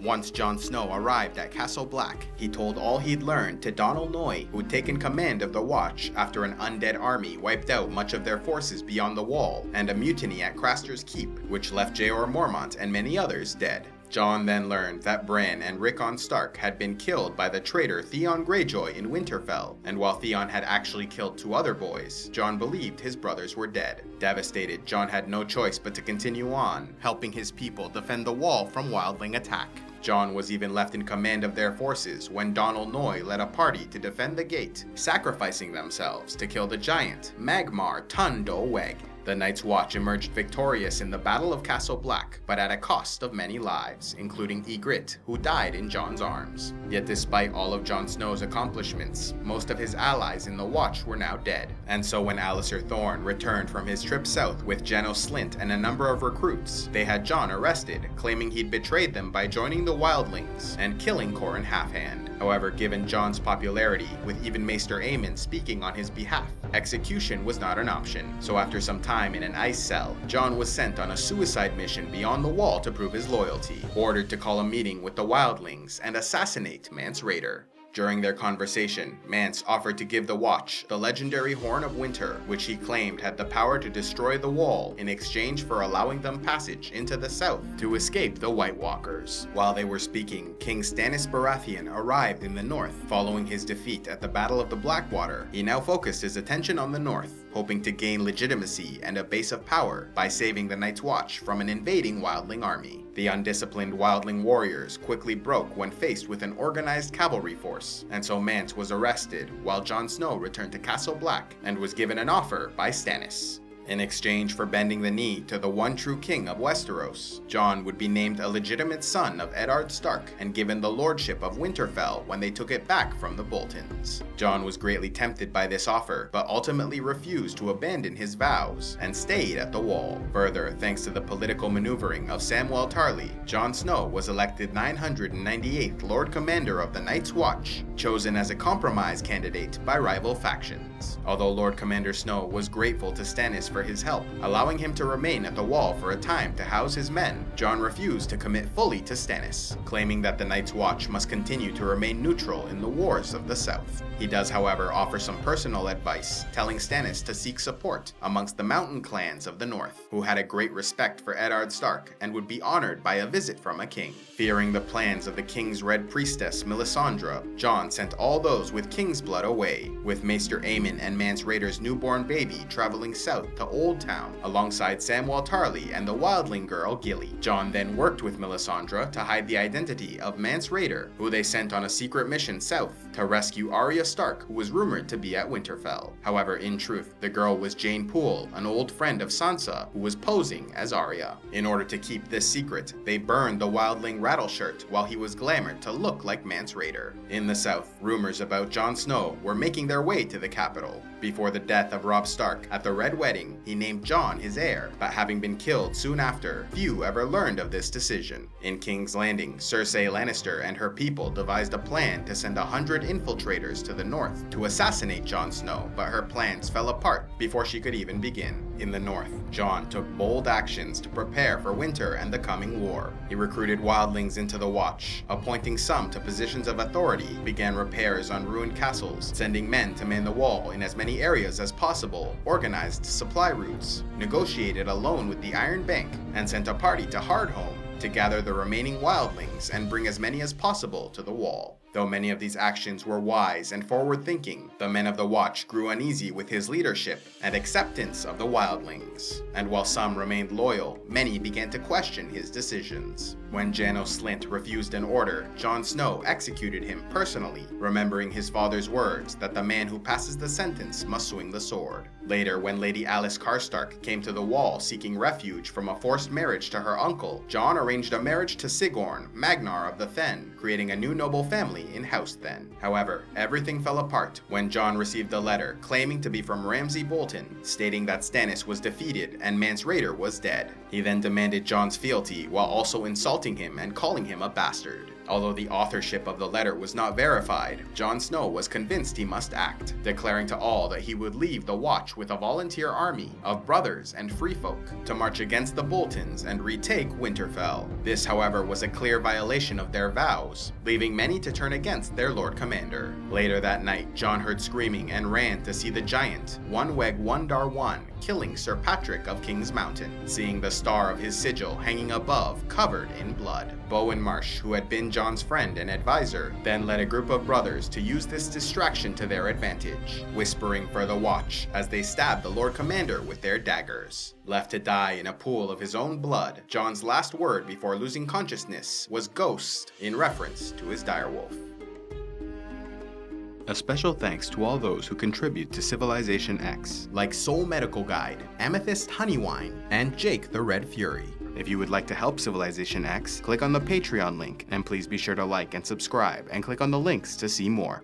Once Jon Snow arrived at Castle Black, he told all he'd learned to Donal Noye, who'd taken command of the Watch after an undead army wiped out much of their forces beyond the Wall, and a mutiny at Craster's Keep, which left Jeor Mormont and many others dead. Jon then learned that Bran and Rickon Stark had been killed by the traitor Theon Greyjoy in Winterfell, and while Theon had actually killed 2 other boys, Jon believed his brothers were dead. Devastated, Jon had no choice but to continue on, helping his people defend the Wall from wildling attack. Jon was even left in command of their forces when Donal Noye led a party to defend the gate, sacrificing themselves to kill the giant Magmar Tun Do Weg. The Night's Watch emerged victorious in the Battle of Castle Black, but at a cost of many lives, including Ygritte, who died in Jon's arms. Yet despite all of Jon Snow's accomplishments, most of his allies in the Watch were now dead. And so when Alliser Thorne returned from his trip south with Janos Slynt and a number of recruits, they had Jon arrested, claiming he'd betrayed them by joining the Wildlings and killing Qhorin Halfhand. However, given Jon's popularity, with even Maester Aemon speaking on his behalf, execution was not an option. So after some time in an ice cell, Jon was sent on a suicide mission beyond the Wall to prove his loyalty, ordered to call a meeting with the Wildlings and assassinate Mance Rayder. During their conversation, Mance offered to give the Watch the legendary Horn of Winter, which he claimed had the power to destroy the Wall in exchange for allowing them passage into the south to escape the White Walkers. While they were speaking, King Stannis Baratheon arrived in the north. Following his defeat at the Battle of the Blackwater, he now focused his attention on the north, hoping to gain legitimacy and a base of power by saving the Night's Watch from an invading wildling army. The undisciplined wildling warriors quickly broke when faced with an organized cavalry force, and so Mance was arrested while Jon Snow returned to Castle Black and was given an offer by Stannis. In exchange for bending the knee to the one true king of Westeros, Jon would be named a legitimate son of Eddard Stark and given the lordship of Winterfell when they took it back from the Boltons. Jon was greatly tempted by this offer, but ultimately refused to abandon his vows and stayed at the Wall. Further, thanks to the political maneuvering of Samwell Tarly, Jon Snow was elected 998th Lord Commander of the Night's Watch, chosen as a compromise candidate by rival factions. Although Lord Commander Snow was grateful to Stannis for his help, allowing him to remain at the Wall for a time to house his men, Jon refused to commit fully to Stannis, claiming that the Night's Watch must continue to remain neutral in the wars of the South. He does, however, offer some personal advice, telling Stannis to seek support amongst the mountain clans of the North, who had a great respect for Eddard Stark and would be honored by a visit from a king. Fearing the plans of the king's Red Priestess Melisandre, Jon sent all those with king's blood away, with Maester Aemon and Mance Rayder's newborn baby traveling south to Old Town, alongside Samwell Tarly and the wildling girl Gilly. Jon then worked with Melisandre to hide the identity of Mance Rayder, who they sent on a secret mission south to rescue Arya Stark, who was rumored to be at Winterfell. However, in truth, the girl was Jane Poole, an old friend of Sansa, who was posing as Arya. In order to keep this secret, they burned the wildling Rattleshirt while he was glamoured to look like Mance Rayder. In the south, rumors about Jon Snow were making their way to the capital. Before the death of Robb Stark at the Red Wedding, he named Jon his heir, but having been killed soon after, few ever learned of this decision. In King's Landing, Cersei Lannister and her people devised a plan to send 100 infiltrators to the north to assassinate Jon Snow, but her plans fell apart before she could even begin. In the north, Jon took bold actions to prepare for winter and the coming war. He recruited wildlings into the Watch, appointing some to positions of authority, began repairs on ruined castles, sending men to man the Wall in as many areas as possible, organized supply routes, negotiated a loan with the Iron Bank, and sent a party to Hardhome to gather the remaining wildlings and bring as many as possible to the Wall. Though many of these actions were wise and forward-thinking, the men of the Watch grew uneasy with his leadership and acceptance of the wildlings. And while some remained loyal, many began to question his decisions. When Janos Slynt refused an order, Jon Snow executed him personally, remembering his father's words that the man who passes the sentence must swing the sword. Later, when Lady Alus Karstark came to the Wall seeking refuge from a forced marriage to her uncle, Jon arranged a marriage to Sigorn, Magnar of the Fen, creating a new noble family in House Then. However, everything fell apart when Jon received a letter claiming to be from Ramsay Bolton, stating that Stannis was defeated and Mance Rayder was dead. He then demanded Jon's fealty while also insulting him and calling him a bastard. Although the authorship of the letter was not verified, Jon Snow was convinced he must act, declaring to all that he would leave the Watch with a volunteer army of brothers and free folk to march against the Boltons and retake Winterfell. This, however, was a clear violation of their vows, leaving many to turn against their Lord Commander. Later that night, Jon heard screaming and ran to see the giant, Onweg Wundar I, killing Sir Patrick of King's Mountain, seeing the star of his sigil hanging above, covered in blood. Bowen Marsh, who had been Jon's friend and advisor, then led a group of brothers to use this distraction to their advantage, whispering for the Watch as they stabbed the Lord Commander with their daggers. Left to die in a pool of his own blood, Jon's last word before losing consciousness was "ghost," in reference to his direwolf. A special thanks to all those who contribute to CivilizationEx, like Soul Medical Guide, Amethyst Honeywine, and Jake the Red Fury. If you would like to help CivilizationEx, click on the Patreon link, and please be sure to like and subscribe, and click on the links to see more.